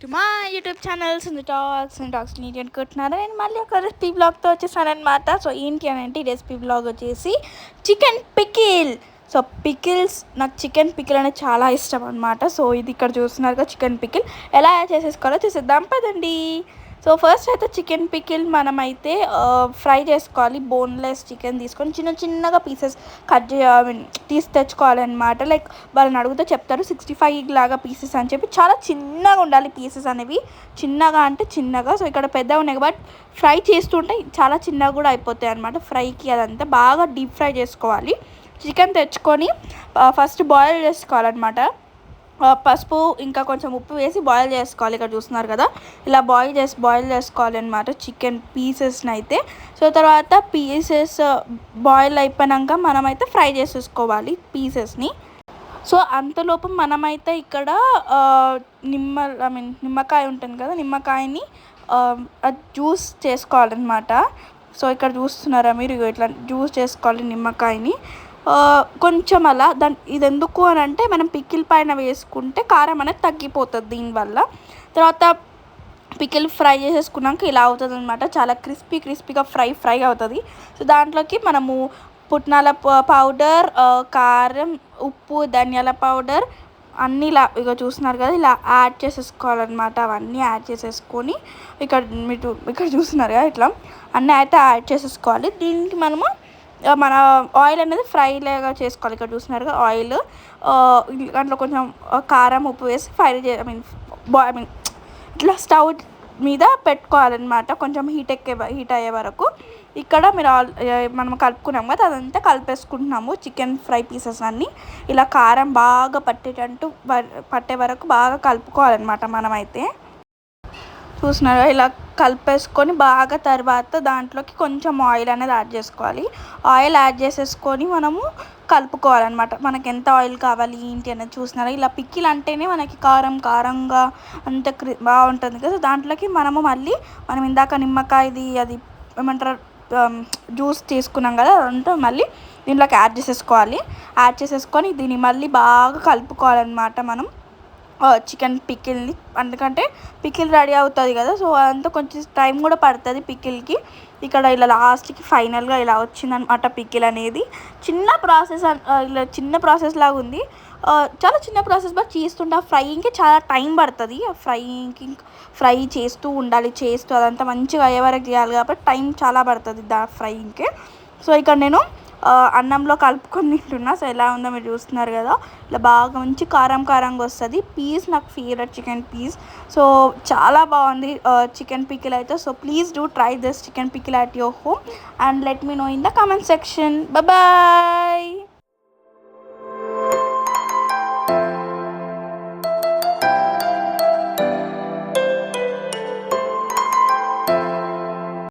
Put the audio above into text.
To my YouTube channel Sundu talks and talks నీటి అనుకుంటున్నారు. నేను మళ్ళీ ఒక రెసిపీ బ్లాగ్తో వచ్చేసాను అనమాట. సో ఏంటి అని అంటే రెసిపీ బ్లాగ్ వచ్చేసి చికెన్ పికిల్. సో పికిల్స్, నాకు చికెన్ పికిల్ అనేది చాలా ఇష్టం అనమాట. సో ఇది ఇక్కడ చూస్తున్నారుగా చికెన్ పికిల్ ఎలా చేసేసుకోవాలో చూసేద్దాం పదండి. సో ఫస్ట్ అయితే చికెన్ పికిల్ మనమైతే ఫ్రై చేసుకోవాలి. బోన్లెస్ చికెన్ తీసుకొని చిన్న చిన్నగా పీసెస్ కట్ తీసి తెచ్చుకోవాలన్నమాట. లైక్ వాళ్ళని అడిగితే చెప్తారు 65 లాగా పీసెస్ అని చెప్పి. చాలా చిన్నగా ఉండాలి పీసెస్ అనేవి, చిన్నగా అంటే చిన్నగా. సో ఇక్కడ పెద్దగా ఉన్నాయి బట్ ఫ్రై చేస్తుంటే చాలా చిన్నగా కూడా అయిపోతాయి అనమాట. ఫ్రైకి అదంతా బాగా డీప్ ఫ్రై చేసుకోవాలి. చికెన్ తెచ్చుకొని ఫస్ట్ బాయిల్ చేసుకోవాలన్నమాట. పసుపు ఇంకా కొంచెం ఉప్పు వేసి బాయిల్ చేసుకోవాలి. ఇక్కడ చూస్తున్నారు కదా, ఇలా బాయిల్ చేసుకోవాలి అనమాట చికెన్ పీసెస్ని అయితే. సో తర్వాత పీసెస్ బాయిల్ అయిపోయాక మనమైతే ఫ్రై చేసేసుకోవాలి పీసెస్ని. సో అంతలోపు మనమైతే ఇక్కడ నిమ్మకాయ ఉంటుంది కదా, నిమ్మకాయని జ్యూస్ చేసుకోవాలన్నమాట. సో ఇక్కడ చూస్తున్నారా మీరు, ఇట్లా జ్యూస్ చేసుకోవాలి నిమ్మకాయని. కొంచెం అలా ఇది ఎందుకు అని అంటే మనం పికిల్ పైన వేసుకుంటే కారం అనేది తగ్గిపోతుంది దీనివల్ల. తర్వాత పికిల్ ఫ్రై చేసేసుకున్నాక ఇలా అవుతుంది అనమాట. చాలా క్రిస్పీగా ఫ్రై అవుతుంది. సో దాంట్లోకి మనము పుట్నాల పౌడర్, కారం, ఉప్పు, ధనియాల పౌడర్ అన్నీ ఇలా ఇక చూస్తున్నారు కదా, ఇలా యాడ్ చేసేసుకోవాలన్నమాట. అవన్నీ యాడ్ చేసేసుకొని ఇక్కడ చూస్తున్నారు కదా, ఇట్లా అన్నీ అయితే యాడ్ చేసేసుకోవాలి. దీనికి మనము మన ఆయిల్ అనేది ఫ్రై లాగా చేసుకోవాలి. ఇక్కడ చూస్తున్నారు కదా ఆయిల్, దాంట్లో కొంచెం కారం, ఉప్పు వేసి ఇట్లా స్టవ్ మీద పెట్టుకోవాలన్నమాట. కొంచెం హీట్ అయ్యే వరకు. ఇక్కడ మనం కలుపుకున్నాం కదా, అదంతా కలిపేసుకుంటున్నాము. చికెన్ ఫ్రై పీసెస్ అన్నీ ఇలా కారం బాగా పట్టే వరకు బాగా కలుపుకోవాలన్నమాట. మనమైతే చూసినారా, ఇలా కలిపేసుకొని బాగా తర్వాత దాంట్లోకి కొంచెం ఆయిల్ అనేది యాడ్ చేసుకోవాలి. ఆయిల్ యాడ్ చేసేసుకొని మనము కలుపుకోవాలన్నమాట. మనకి ఎంత ఆయిల్ కావాలి ఏంటి అనేది చూసినారా. ఇలా పికిల్ అంటేనే మనకి కారంగా అంత బాగుంటుంది కదా. దాంట్లోకి మనం ఇందాక నిమ్మకాయది అది ఏమంటారు జ్యూస్ తీసుకున్నాం కదా, అదంతా మళ్ళీ దీంట్లోకి యాడ్ చేసేసుకొని దీన్ని మళ్ళీ బాగా కలుపుకోవాలన్నమాట మనం చికెన్ పికిల్ని. ఎందుకంటే పికిల్ రెడీ అవుతుంది కదా, సో అదంతా కొంచెం టైం కూడా పడుతుంది పికిల్కి. ఇక్కడ ఇలా లాస్ట్కి ఫైనల్గా ఇలా వచ్చిందనమాట పికిల్ అనేది. ఇలా చిన్న ప్రాసెస్ లాగా ఉంది, చాలా చిన్న ప్రాసెస్. బట్ చేస్తుంటే ఫ్రైయింగ్కి చాలా టైం పడుతుంది. ఫ్రై చేస్తూ ఉండాలి, అదంతా మంచిగా అయ్యే వరకు చేయాలి కాబట్టి టైం చాలా పడుతుంది ఫ్రైయింగ్కి. సో ఇక్కడ నేను అన్నంలో కలుపుకొని తింటున్నా. సో ఎలా ఉందో మీరు చూస్తున్నారు కదా, ఇలా బాగా మంచి కారంగా వస్తుంది. పీస్ నాకు ఫేవరెట్ చికెన్ పీస్. సో చాలా బాగుంది చికెన్ పికిల్ అయితే. So please do try this chicken pickle at your home and let me know in the comment section. Bye bye.